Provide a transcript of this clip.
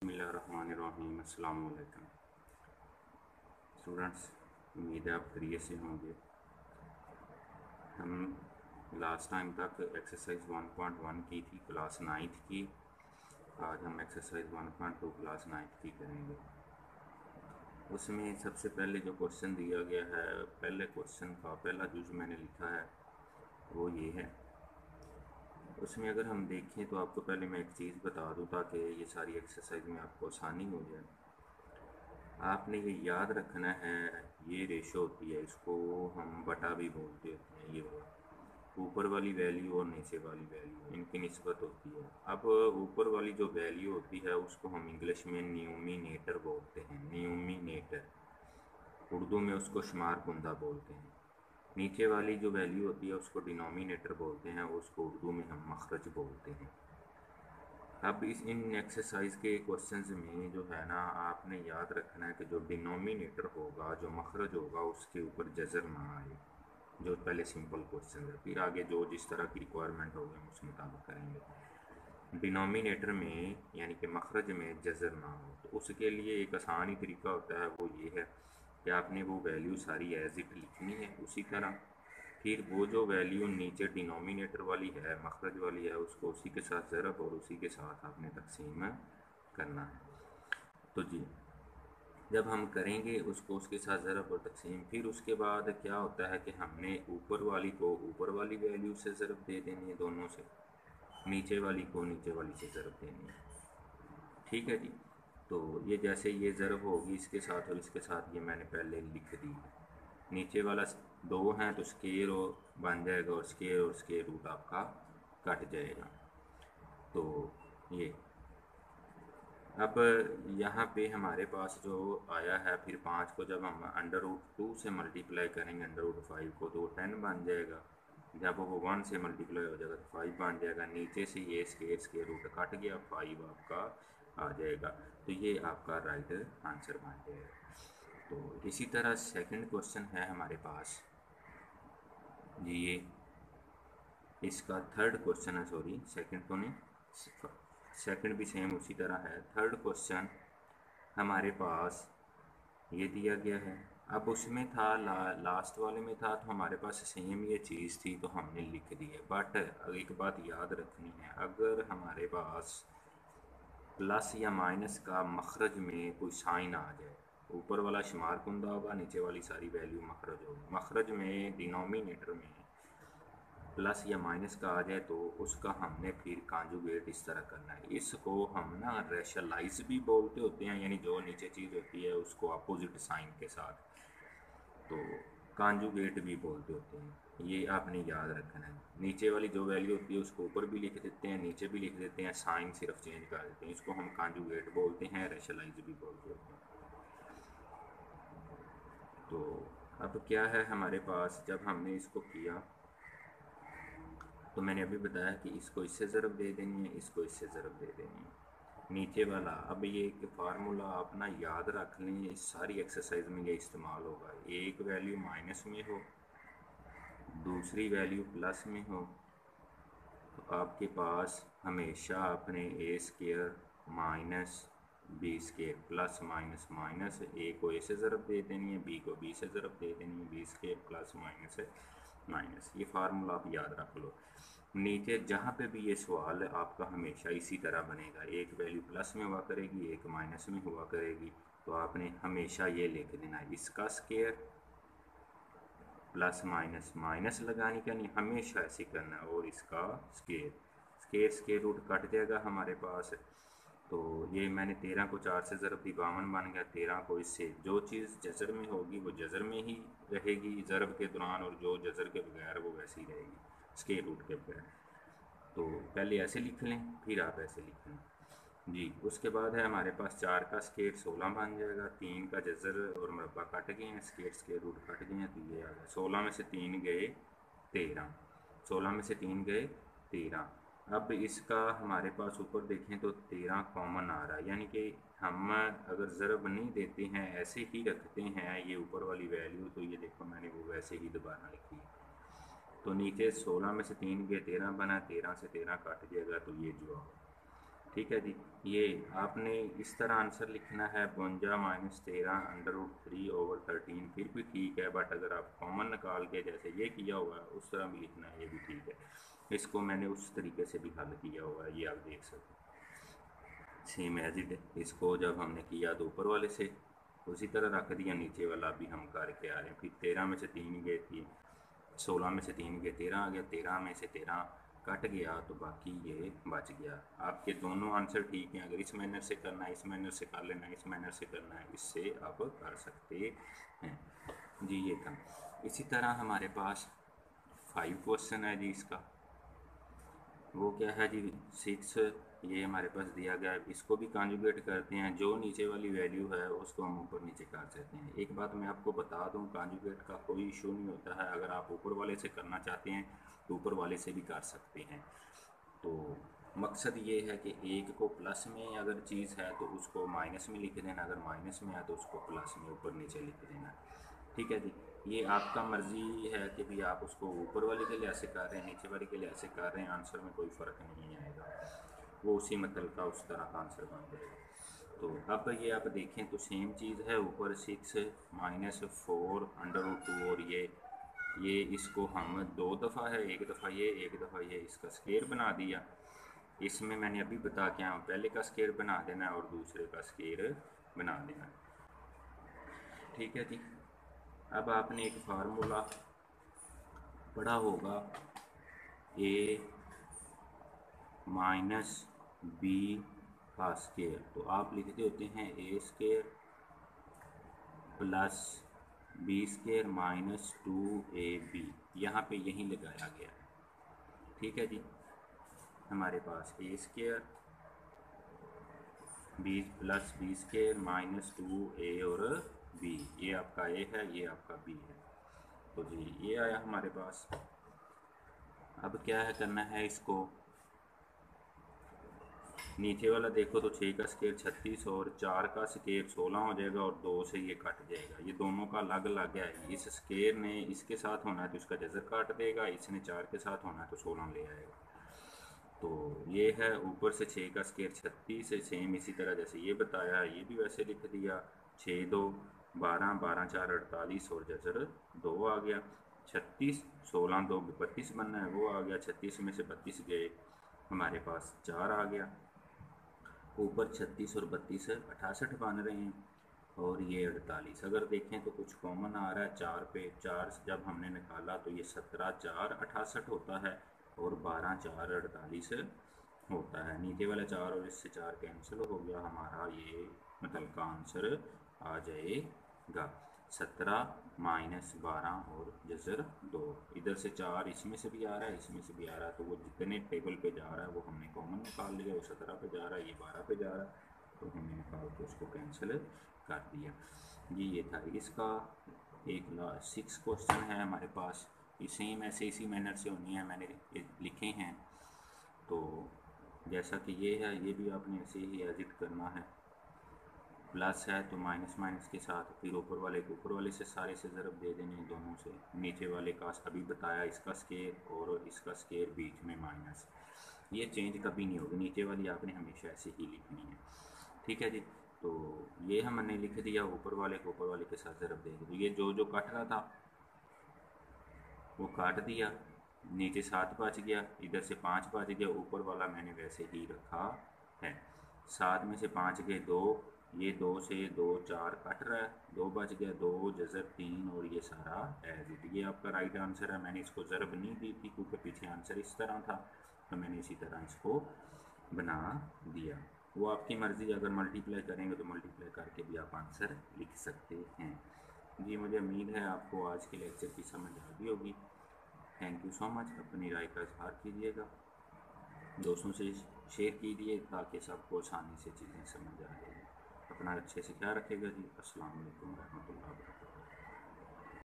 बिस्मिल्लाहिर्रहमानिर्रहीम। अस्सलाम वालेकुम स्टूडेंट्स, उम्मीद है आप खैरियत से होंगे। हम लास्ट टाइम तक एक्सरसाइज 1.1 की थी, क्लास 9th की। आज हम एक्सरसाइज 1.2 क्लास 9th की करेंगे। उसमें सबसे पहले जो क्वेश्चन दिया गया है, पहले क्वेश्चन का पहला जुज़ मैंने लिखा है वो ये है। उसमें अगर हम देखें तो आपको पहले मैं एक चीज़ बता दूं ताकि ये सारी एक्सरसाइज में आपको आसानी हो जाए। आपने ये याद रखना है, ये रेशो होती है, इसको हम बटा भी बोलते होते हैं। ये ऊपर वाली वैल्यू और नीचे वाली वैल्यू, इनकी निस्बत होती है। अब ऊपर वाली जो वैल्यू होती है उसको हम इंग्लिश में न्यूमिनेटर बोलते हैं। न्यूमिनेटर, उर्दू में उसको शुमार कुंदा बोलते हैं। नीचे वाली जो वैल्यू होती है उसको डिनोमिनेटर बोलते हैं, उसको उर्दू में हम मखरज बोलते हैं। अब इन एक्सरसाइज के क्वेश्चंस में जो है ना, आपने याद रखना है कि जो डिनोमिनेटर होगा, जो मखरज होगा, उसके ऊपर जज़र ना आए। जो पहले सिंपल क्वेश्चन है, फिर आगे जो जिस तरह की रिक्वायरमेंट होगी हम उस मुताबिक करेंगे। डिनोमिनेटर में यानी कि मखरज में जज़र ना हो, तो उसके लिए एक आसान ही तरीका होता है, वो ये है कि आपने वो वैल्यू सारी एज इट लिखनी है उसी तरह। फिर वो जो वैल्यू नीचे डिनोमिनेटर वाली है, मखरज वाली है, उसको उसी के साथ ज़रब और उसी के साथ आपने तकसीम करना है। तो जी, जब हम करेंगे उसको उसके साथ ज़रब और तकसीम, फिर उसके बाद क्या होता है कि हमने ऊपर वाली को ऊपर वाली वैल्यू से ज़रब दे देनी है दोनों से, नीचे वाली को नीचे वाली से ज़रब देनी है। ठीक है जी। तो ये जैसे ये ज़रब होगी इसके साथ और इसके साथ, ये मैंने पहले लिख दी। नीचे वाला दो हैं तो स्केयर बन जाएगा और स्केयर रूट आपका कट जाएगा। तो ये अब यहाँ पे हमारे पास जो आया है, फिर 5 को जब हम अंडर रूट 2 से मल्टीप्लाई करेंगे अंडर रूट 5 को, तो 10 बन जाएगा। जब वो 1 से मल्टीप्लाई हो जाएगा तो 5 बन जाएगा। नीचे से ये स्केयर रूट कट गया, 5 आपका आ जाएगा। तो ये आपका राइट आंसर बन जाएगा। तो इसी तरह सेकंड क्वेश्चन है हमारे पास जी। ये इसका थर्ड क्वेश्चन है, सॉरी सेकंड तो नहीं, सेकंड भी सेम उसी तरह है। थर्ड क्वेश्चन हमारे पास ये दिया गया है। अब उसमें था लास्ट वाले में था तो हमारे पास सेम ये चीज़ थी तो हमने लिख दी है। बट एक बात याद रखनी है, अगर हमारे पास प्लस या माइनस का मखरज में कोई साइन आ जाए, ऊपर वाला शुमार कुंदा होगा, नीचे वाली सारी वैल्यू मखरज होगी। मखरज में डिनोमिनेटर में प्लस या माइनस का आ जाए तो उसका हमने फिर कांजुगेट इस तरह करना है। इसको हम ना रेशलाइज भी बोलते होते हैं, यानी जो नीचे चीज़ होती है उसको अपोजिट साइन के साथ, तो कांजुगेट भी बोलते होते हैं। ये आपने याद रखना है। नीचे वाली जो वैल्यू होती है उसको ऊपर भी लिख देते हैं, नीचे भी लिख देते हैं, साइन सिर्फ चेंज कर देते हैं। इसको हम कांजुगेट बोलते हैं, रेशलाइज भी बोलते होते हैं। तो अब क्या है हमारे पास, जब हमने इसको किया तो मैंने अभी बताया कि इसको इससे ज़रब दे देनी है, इसको इससे ज़रब दे देनी है। नीचे वाला, अब ये एक फार्मूला आप ना याद रख लें, इस सारी एक्सरसाइज में ये इस्तेमाल होगा। एक वैल्यू माइनस में हो, दूसरी वैल्यू प्लस में हो, तो आपके पास हमेशा अपने A square minus B square plus minus minus, A को ए से ज़रब दे देनी है, बी को बी से ज़रब दे देनी है, बी स्केयर प्लस माइनस है माइनस। ये फार्मूला आप याद रख लो। नीचे जहाँ पे भी ये सवाल है आपका हमेशा इसी तरह बनेगा, एक वैल्यू प्लस में हुआ करेगी, एक माइनस में हुआ करेगी। तो आपने हमेशा ये लिख देना है, इसका स्केयर प्लस माइनस माइनस लगाने का नहीं, हमेशा ऐसे करना है। और इसका स्केयर रूट कट जाएगा हमारे पास। तो ये मैंने 13 को 4 से ज़रब दी, 52 बन गया। 13 को इससे, जो चीज़ जज़र में होगी वो जज़र में ही रहेगी ज़रब के दौरान, और जो जज़र के बगैर वो वैसे ही रहेगी स्केयर रूट के बगैर। तो पहले ऐसे लिख लें, फिर आप ऐसे लिख लें जी। उसके बाद है हमारे पास 4 का स्केयर 16 बन जाएगा, 3 का जज़र और मुरब्बा कट गए हैं, स्केयर रूट कट गए हैं, तो ये आ गया 16 में से 3 गए 13, 16 में से 3 गए 13। अब इसका हमारे पास ऊपर देखें तो 13 कॉमन आ रहा है, यानी कि हम अगर ज़रब नहीं देते हैं, ऐसे ही रखते हैं ये ऊपर वाली वैल्यू, तो ये देखो मैंने वो वैसे ही दोबारा लिखी है। तो नीचे 16 में से 3 गए 13 बना, 13 से 13 कट जाएगा, तो ये जवाब ठीक है जी। ये आपने इस तरह आंसर लिखना है 52 माइनस 13 √3/13, फिर भी ठीक है, बट अगर आप कॉमन निकाल के जैसे ये किया हुआ है उस तरह भी लिखना है, ये भी ठीक है। इसको मैंने उस तरीके से भी हल किया हुआ है, ये आप देख सकते हैं, सेम एज इट है। इसको जब हमने किया तो ऊपर वाले से उसी तरह रख दिया, नीचे वाला भी हम करके आ रहे हैं। फिर 13 में से 3 गए थी, 16 में से 3 गए 13 आ गया, 13 में से 13 कट गया तो बाकी ये बच गया। आपके दोनों आंसर ठीक हैं। अगर इस मैनर से करना है इस मैनर से कर लेना है, इस मैनर से करना है इससे आप कर सकते हैं जी। ये था। इसी तरह हमारे पास 5 क्वेश्चन है जी। इसका वो क्या है जी, 6 ये हमारे पास दिया गया है। इसको भी कॉन्जुगेट करते हैं, जो नीचे वाली वैल्यू है उसको हम ऊपर नीचे कर सकते हैं। एक बात मैं आपको बता दूं, कॉन्जुगेट का कोई इशू नहीं होता है। अगर आप ऊपर वाले से करना चाहते हैं तो ऊपर वाले से भी कर सकते हैं। तो मकसद ये है कि एक को प्लस में अगर चीज़ है तो उसको माइनस में लिख देना, अगर माइनस में है तो उसको प्लस में ऊपर नीचे लिख देना। ठीक है जी। ये आपका मर्ज़ी है कि भी आप उसको ऊपर वाले के लिहाज से कर रहे हैं, नीचे वाले के लिहाज से कर रहे हैं, आंसर में कोई फ़र्क नहीं आएगा। वो उसी मतलब का उस तरह का आंसर बन जाएगा। तो अब ये आप देखें तो सेम चीज़ है, ऊपर 6 माइनस 4√2, और ये इसको हम 2 दफ़ा है, एक दफ़ा ये एक दफ़ा ये इसका स्केयर बना दिया। इसमें मैंने अभी बता के आया, पहले का स्केयर बना देना है और दूसरे का स्केयर बना देना है। ठीक है जी। अब आपने एक फार्मूला पढ़ा होगा, ए माइनस बी का स्केयर, तो आप लिखते होते हैं A square plus B square minus 2ab। यहाँ पे यही लगाया गया है। ठीक है जी। हमारे पास A square B plus B square minus 2a और b, ये आपका ए है, ये आपका b है। तो जी ये आया हमारे पास। अब क्या है करना है, इसको नीचे वाला देखो तो 6 का स्केयर 36 और 4 का स्केयर 16 हो जाएगा, और 2 से ये कट जाएगा। ये दोनों का अलग अलग है। इस स्केयर ने इसके साथ होना है तो इसका जज़र काट देगा, इसने 4 के साथ होना है तो 16 ले आएगा। तो ये है ऊपर से 6 का स्केयर 36 है, सेम इसी तरह जैसे ये बताया है ये भी वैसे लिख दिया। 6 2 12, 12 4 48 और जज़र 2 आ गया। 36 16 2 32 बनना है, वो आ गया। 36 में से 32 गए, हमारे पास 4 आ गया। ऊपर 36 और 32 68 बन रहे हैं, और ये 48। अगर देखें तो कुछ कॉमन आ रहा है 4 पे। 4 जब हमने निकाला तो ये 17 4 68 होता है, और 12 4 48 होता है। नीचे वाला 4 और इससे 4 कैंसिल हो गया, हमारा ये मतलब का आंसर आ जाएगा 17 माइनस 12 और जज़र 2। इधर से 4 इसमें से भी आ रहा है, इसमें से भी आ रहा है, तो वो जितने टेबल पे जा रहा है वो हमने कॉमन निकाल लिया। वो 17 पे जा रहा है, ये 12 पे जा रहा है, तो हमने निकाल के उसको कैंसिल कर दिया। ये था इसका। एक 6 क्वेश्चन है हमारे पास, सेम ऐसे इसी मैनर से होनी है, मैंने लिखे हैं। तो जैसा कि ये है, ये भी आपने ऐसे ही एडिट करना है। प्लस है तो माइनस माइनस के साथ, फिर ऊपर वाले को ऊपर वाले से सारे से ज़रब दे देने दोनों से। नीचे वाले का अभी बताया, इसका स्केयर और इसका स्केयर बीच में माइनस, ये चेंज कभी नहीं होगी। नीचे वाली आपने हमेशा ऐसे ही लिखनी है। ठीक है जी। तो ये हमने लिख दिया, ऊपर वाले को ऊपर वाले के साथ ज़रब दे दिया। तो ये जो जो कट रहा था वो काट दिया, नीचे 7 बच गया, इधर से 5 बच गया, ऊपर वाला मैंने वैसे ही रखा है। 7 में से 5 गए 2, ये 2 से 2 4 कट रहा है, 2 बच गया, 2 जज़र 3, और ये सारा एज इट। ये आपका राइट आंसर है। मैंने इसको ज़रब नहीं दी थी क्योंकि पीछे आंसर इस तरह था, तो मैंने इसी तरह इसको बना दिया। वो आपकी मर्ज़ी, अगर मल्टीप्लाई करेंगे तो मल्टीप्लाई करके भी आप आंसर लिख सकते हैं जी। मुझे उम्मीद है आपको आज के लेक्चर की समझ आ गई होगी। Thank you so much. अपनी राय का इजहार कीजिएगा, दोस्तों से शेयर कीजिए ताकि सबको आसानी से चीज़ें समझ आ जाए। अपना अच्छे से ख्याल रखिएगा जी। अस्सलाम वालेकुम रहमतुल्लाहि व बरकातहू।